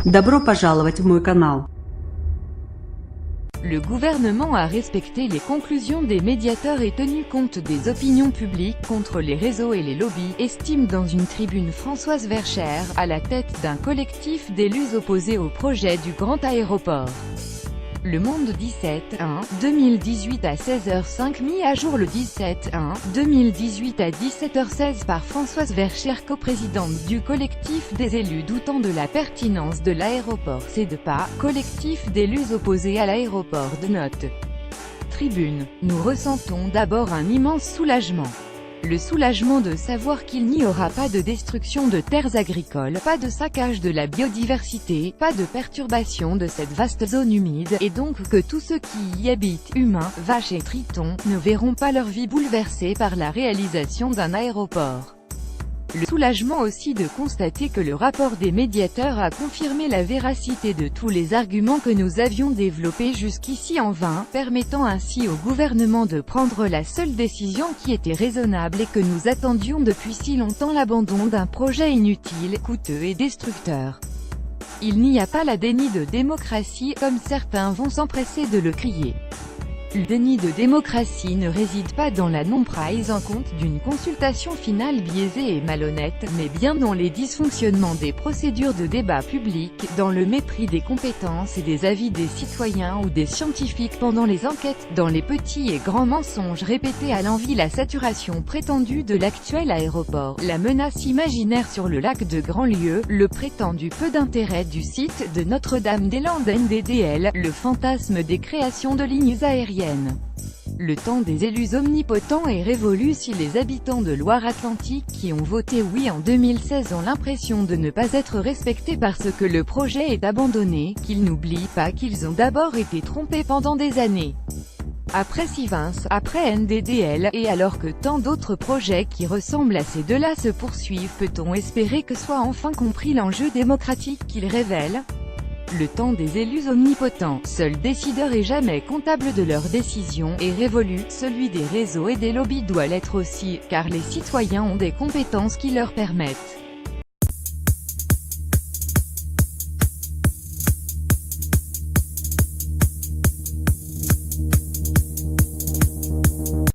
Добро пожаловать в мой канал. Le gouvernement a respecté les conclusions des médiateurs et tenu compte des opinions publiques contre les réseaux et les lobbies, estime dans une tribune Françoise Verchères, à la tête d'un collectif d'élus opposés au projet du grand aéroport. Le Monde 17/1/2018 à 16h05, mis à jour le 17/1/2018 à 17h16 par Françoise Verchères, coprésidente du collectif des élus doutant de la pertinence de l'aéroport CEDEPA, collectif d'élus opposés à l'aéroport de notre tribune. Nous ressentons d'abord un immense soulagement. Le soulagement de savoir qu'il n'y aura pas de destruction de terres agricoles, pas de saccage de la biodiversité, pas de perturbation de cette vaste zone humide, et donc que tous ceux qui y habitent, humains, vaches et tritons, ne verront pas leur vie bouleversée par la réalisation d'un aéroport. Le soulagement aussi de constater que le rapport des médiateurs a confirmé la véracité de tous les arguments que nous avions développés jusqu'ici en vain, permettant ainsi au gouvernement de prendre la seule décision qui était raisonnable et que nous attendions depuis si longtemps, l'abandon d'un projet inutile, coûteux et destructeur. Il n'y a pas la déni de démocratie, comme certains vont s'empresser de le crier. Le déni de démocratie ne réside pas dans la non-prise en compte d'une consultation finale biaisée et malhonnête, mais bien dans les dysfonctionnements des procédures de débat public, dans le mépris des compétences et des avis des citoyens ou des scientifiques pendant les enquêtes, dans les petits et grands mensonges répétés à l'envi, la saturation prétendue de l'actuel aéroport, la menace imaginaire sur le lac de Grandlieu, le prétendu peu d'intérêt du site de Notre-Dame-des-Landes NDDL, le fantasme des créations de lignes aériennes. Le temps des élus omnipotents est révolu si les habitants de Loire-Atlantique qui ont voté oui en 2016 ont l'impression de ne pas être respectés parce que le projet est abandonné, qu'ils n'oublient pas qu'ils ont d'abord été trompés pendant des années. Après Sivens, après NDDL, et alors que tant d'autres projets qui ressemblent à ces deux-là se poursuivent, peut-on espérer que soit enfin compris l'enjeu démocratique qu'ils révèlent ? Le temps des élus omnipotents, seuls décideurs et jamais comptables de leurs décisions, est révolu. Celui des réseaux et des lobbies doit l'être aussi, car les citoyens ont des compétences qui leur permettent